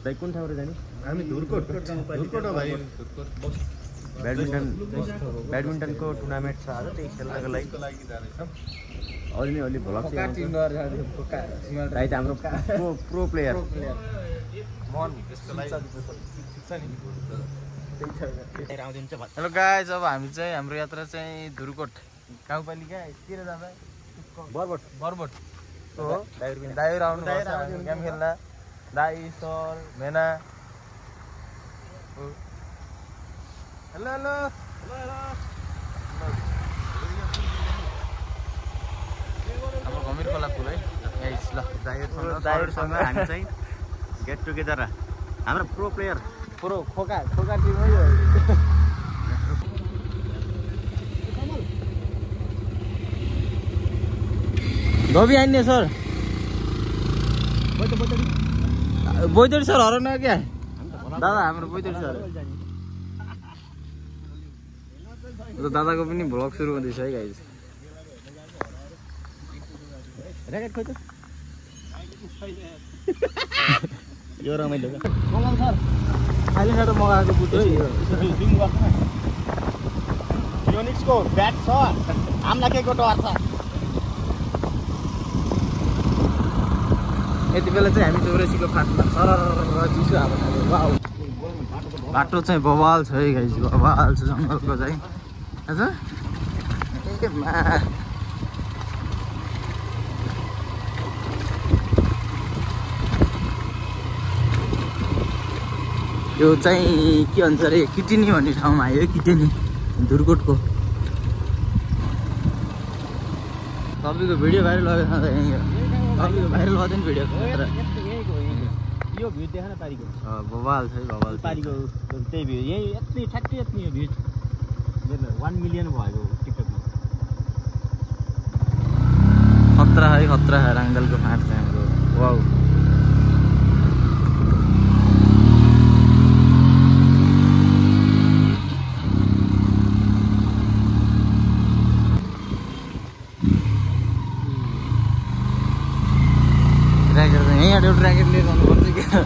दाइ कुन ठाउँहरु जाने हामी धुरकोट हो भाइ ब्याडमिन्टनको टुर्नामेन्ट छ आज त्यही खेल्नको लागि जाँदैछौँ अलि नै अलि भ्लग दाइ त हाम्रो प्रो प्लेयर हेलो गाइस अब हामी चाहिँ हाम्रो यात्रा चाहिँ धुरकोट गाउँपालिका तिर जाँदा बरबोट हो दाइहरु आउनु गेम खेल्दा दाइ सर मेना हेलो हेलो हाम्रो घमिर खोला पुल है गाइस ल दाइहरुसँग हामी चाहिँ गेट टुगेदर हाम्रो प्रो प्लेयर खोका टिम है यो धोबी आइने सर बोइतरी सर हराउन क्या दादा हाम्रो बोइतरी सर दादाको पनि भ्लग सुरु हुँदैछ है गाइस र्याकेट खोइ त यो रमाइलो कमल सर अहिले मगाएको बुट है योनिक्सको ब्याट छ हामीलाई केको डर छ यति बेला चाहिँ हामी चौरासीको फाटमा सरर चिसो हावा खायो वाउ बाटो चाहिँ बवाल छ है गाइस बवाल छ जङ्गलको चाहिँ हजुर यो चाहिँ के भन्छ अरे किटिनी भन्ने ठाउँमा आयो किटिनी धुरकोटको तपाईँको भिडियो भाइरल भएको तपाईँको भाइरल गर्दैन भिडियो यो भ्यू देखा न पारीको बवाल छ है बवाल पारीको त्यही भ्यू यही यति ठ्याक्कै यति भ्यू मेरो 1 मिलियन भएको टिकटकमा खतरा है राङ्गालको फाँट चाहिँ हाम्रो वाउ यहीँबाट एउटा र्याकेट लिएर जानुपर्छ क्या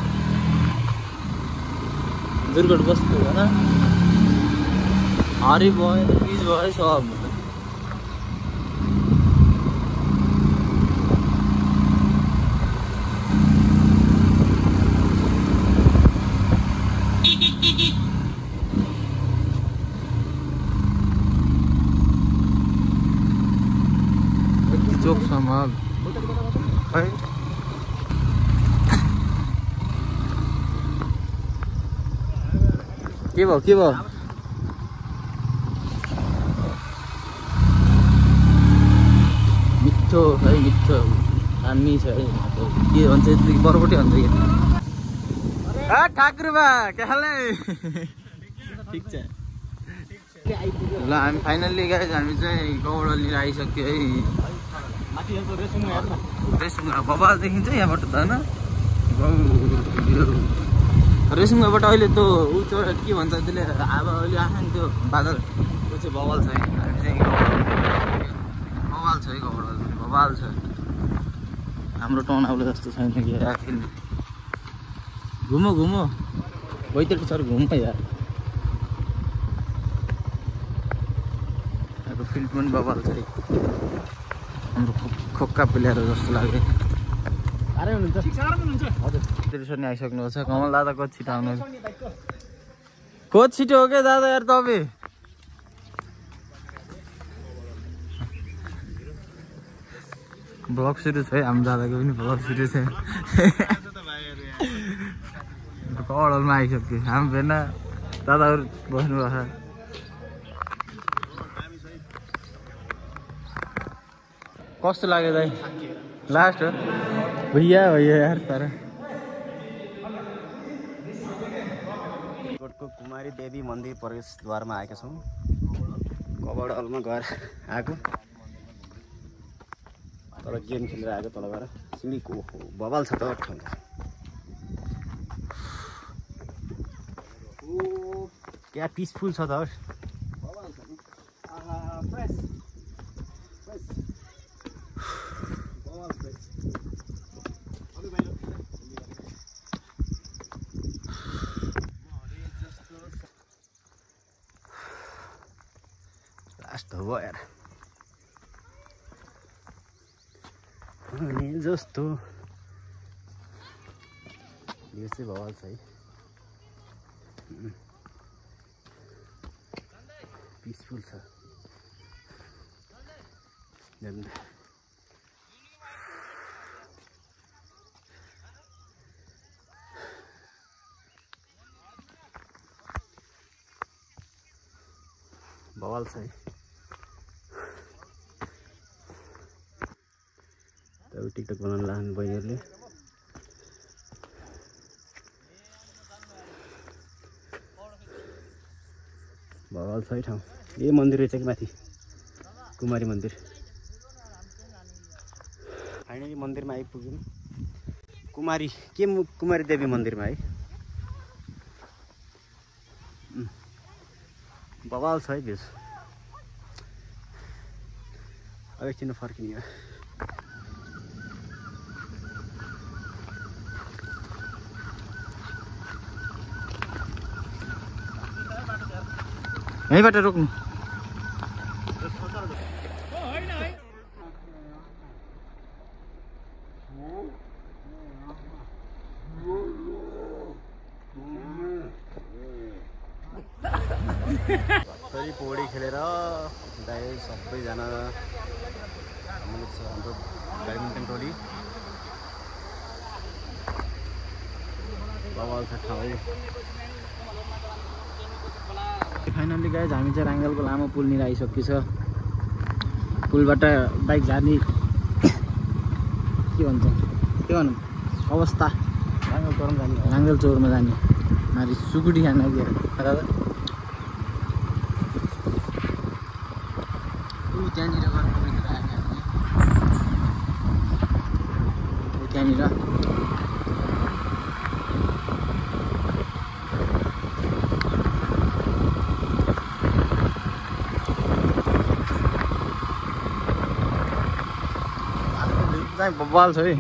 दुर्गट बस्नु होइन हरि भयो पिच भयो सब यति चोक छ मग है के भयो मिठो है मिठो दामी छ है के भन्छ यति बरबोटी भन्छ कि ठाकुरबा के हाल ठिक छ ल हामी फाइनल्ली गाइस हामी चाहिँ गौडा लिएर आइसक्यो है रेसुङ बबाल देखिन्छ यहाँबाट त होइन रेसुङबाट अहिले त ऊ के भन्छ त्यसले हावा अहिले आएको नि त्यो बादल त्यो चाहिँ बवाल छ हामी चाहिँ बवाल छ है गौडा बवाल छ हाम्रो टनाउले जस्तो छैन कि आखिर घुमो बैतडी सर घुम यार यहाँको फिल्ड पनि बवाल छ है हाम्रो खोक्का प्लेयर जस्तो लाग्यो हजुर सर नि आइसक्नु छ कमल दादा कति छिटो आउनु कति छिटो हो क्या दादा यार तपाईँ ब्लग सुरु छ है हाम्रो दादाको पनि ब्लग सुरु छ कडलमा आइसक्यो हामी फेरि दादाहरू बस्नुभएको छ कस्तो लाग्यो दाइ लास्ट हो भैया यार तर कोटको कुमारी देवी मन्दिर प्रवेशद्वारमा आएका छौँ कबड हलमा गएर आएको तर गेम खेलेर आएको तल गएर सिँढीको बवाल छ त ठाउँ क्या पिसफुल छ त लास्ट हो यार अनि जस्तो यो चाहिँ भवाल छ है पिसफुल छ भवाल छ है तब टिकटक बनाउन लाग्नु बहिनीहरूले भवाल छ है ठाउँ यही मन्दिर रहेछ कि माथि कुमारी मन्दिर फाइनली मन्दिरमा आइपुग्यौँ कुमारी देवी मन्दिरमा है भवाल छ है भेज अब एकछिन फर्किने हो यहीँबाट रोक्नु फेरि पौडी खेलेर दाइ सबैजना हाम्रो ब्याडमिन्टन टोली भवाल छ ठाउँ फाइनली गाइज हामी चाहिँ राङ्गालको लामो पुलनिर आइसकेको छ पुलबाट बाइक जाने के भनौँ अवस्था राङ्गाल चौरमा जाने माथि सुकुटी खान दादा त्यहाँनिर त्यहाँनिर बवाल छ है